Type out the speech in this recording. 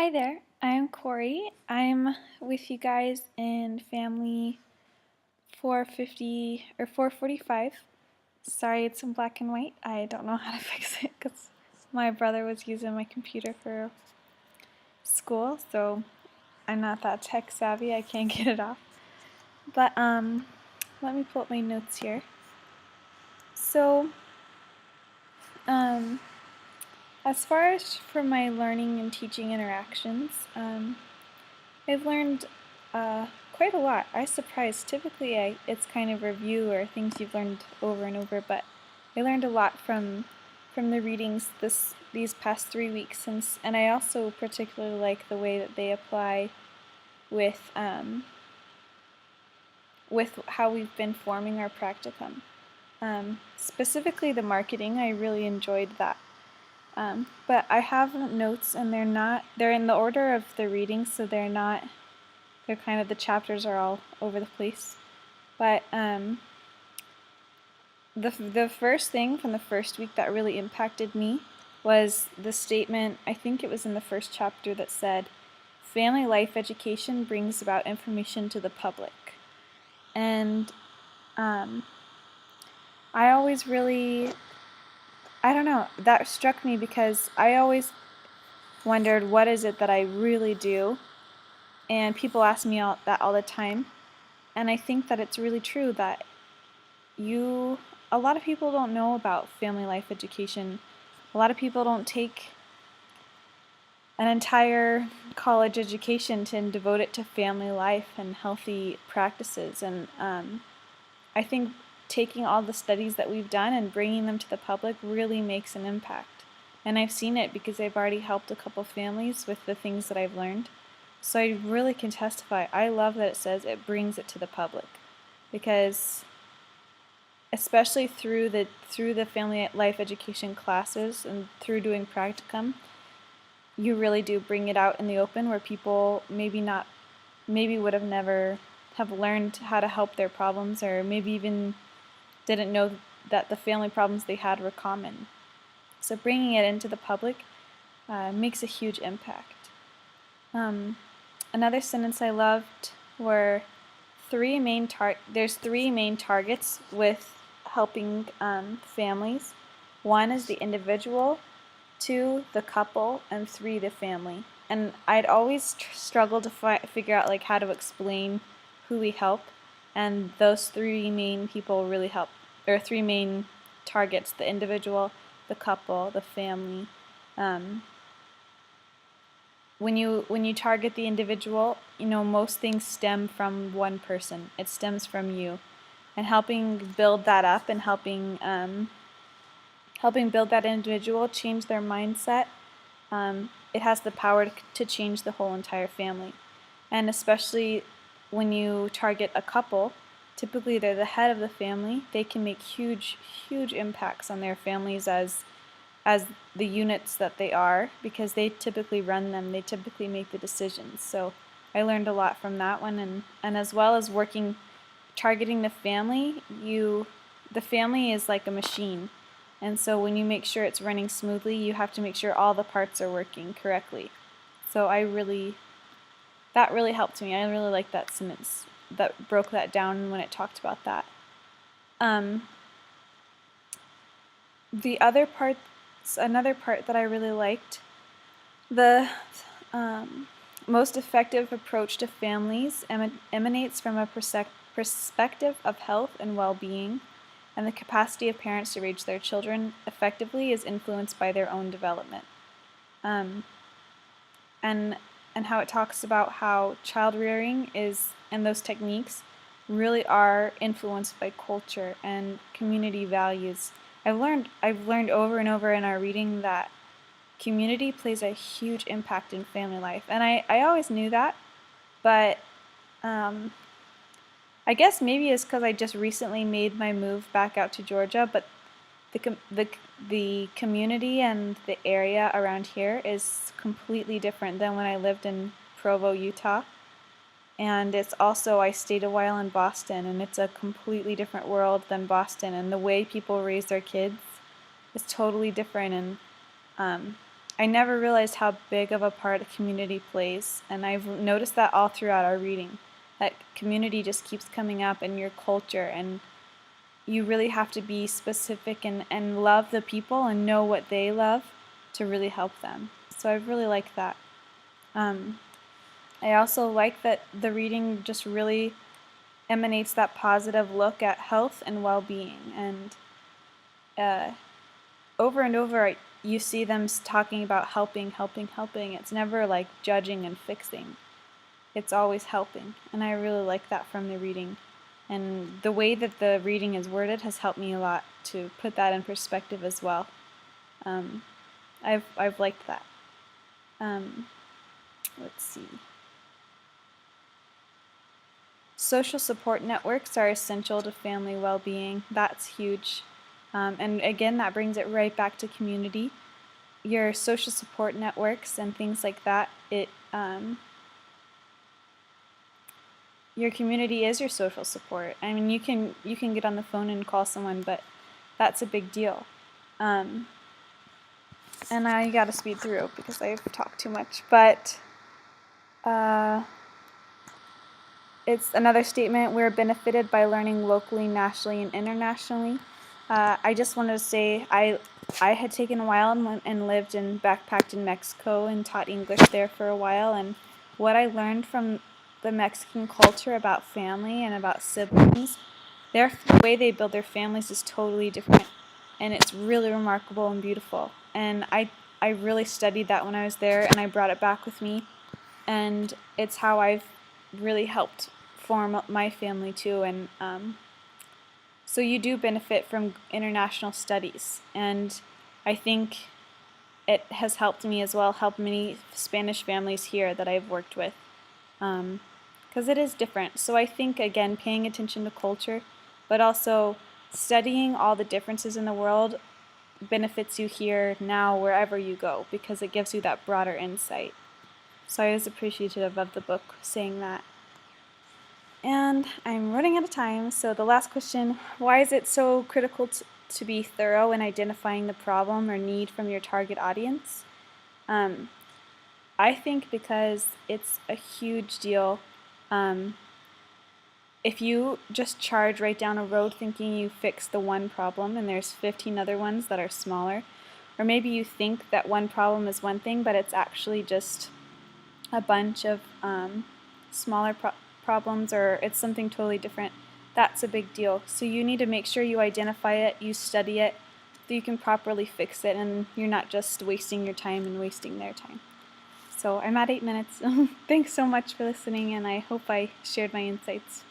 Hi there, I'm Corey. I'm with you guys in family 450 or 445. Sorry, it's in black and white. I don't know how to fix it because my brother was using my computer for school, so I'm not that tech savvy. I can't get it off. But let me pull up my notes here. So, um, as far as for my learning and teaching interactions, I've learned quite a lot. I was surprised. Typically, it's kind of review or things you've learned over and over, but I learned a lot from the readings these past 3 weeks, and I also particularly like the way that they apply with how we've been forming our practicum. Specifically, the marketing, I really enjoyed that. But I have notes, and they're in the order of the readings, so they're kind of, the chapters are all over the place. But the first thing from the first week that really impacted me was the statement, I think it was in the first chapter, that said, family life education brings about information to the public. And I always really, I don't know, that struck me because I always wondered, what is it that I really do? And people ask me that all the time. And I think that it's really true that a lot of people don't know about family life education. A lot of people don't take an entire college education to devote it to family life and healthy practices. And I think taking all the studies that we've done and bringing them to the public really makes an impact. And I've seen it because I've already helped a couple families with the things that I've learned. So I really can testify. I love that it says it brings it to the public, because especially through the family life education classes and through doing practicum, you really do bring it out in the open where people maybe would have never have learned how to help their problems, or maybe even didn't know that the family problems they had were common. So bringing it into the public makes a huge impact. Another sentence I loved were there's three main targets with helping families. One is the individual, two, the couple, and three, the family. And I'd always struggled to figure out how to explain who we help, and those three main people really help, or three main targets: the individual, the couple, the family. When you target the individual, most things stem from one person. It stems from you, and helping build that up and helping build that individual, change their mindset. It has the power to change the whole entire family. And especially when you target a couple, typically they're the head of the family. They can make huge impacts on their families as the units that they are, because they typically run them, they typically make the decisions. So I learned a lot from that one, and as well as targeting the family, the family is like a machine. And so when you make sure it's running smoothly, you have to make sure all the parts are working correctly. So that really helped me. I really liked that sentence that broke that down when it talked about that. Another part that I really liked, the most effective approach to families emanates from a perspective of health and well-being, and the capacity of parents to raise their children effectively is influenced by their own development. And how it talks about how child rearing and those techniques really are influenced by culture and community values. I've learned over and over in our reading that community plays a huge impact in family life, and I always knew that, but I guess maybe it's because I just recently made my move back out to Georgia, but the community and the area around here is completely different than when I lived in Provo, Utah. And it's also, I stayed a while in Boston, and it's a completely different world than Boston, and the way people raise their kids is totally different. And I never realized how big of a part community plays, and I've noticed that all throughout our reading, that community just keeps coming up in your culture, and you really have to be specific and love the people and know what they love to really help them. So I really like that. I also like that the reading just really emanates that positive look at health and well-being, and over and over you see them talking about helping, helping, helping. It's never like judging and fixing. It's always helping, and I really like that from the reading. And the way that the reading is worded has helped me a lot to put that in perspective as well. I've liked that. Let's see. Social support networks are essential to family well-being. That's huge. And again, that brings it right back to community. Your social support networks and things like that, your community is your social support. I mean, you can get on the phone and call someone, but that's a big deal. And I gotta speed through because I've talked too much. But it's another statement: we're benefited by learning locally, nationally, and internationally. I just wanted to say I had taken a while and lived and backpacked in Mexico and taught English there for a while, and what I learned from the Mexican culture about family and about siblings, the way they build their families is totally different, and it's really remarkable and beautiful. And I really studied that when I was there, and I brought it back with me, and it's how I've really helped form my family too. And so you do benefit from international studies, and I think it has helped me as well, helped many Spanish families here that I've worked with, because it is different. So I think, again, paying attention to culture, but also studying all the differences in the world benefits you here, now, wherever you go, because it gives you that broader insight. So I was appreciative of the book saying that. And I'm running out of time, so the last question: why is it so critical to be thorough in identifying the problem or need from your target audience? I think because it's a huge deal. If you just charge right down a road thinking you fixed the one problem and there's 15 other ones that are smaller, or maybe you think that one problem is one thing, but it's actually just a bunch of smaller problems, or it's something totally different, that's a big deal. So you need to make sure you identify it, you study it, so you can properly fix it, and you're not just wasting your time and wasting their time. So I'm at 8 minutes. Thanks so much for listening, and I hope I shared my insights.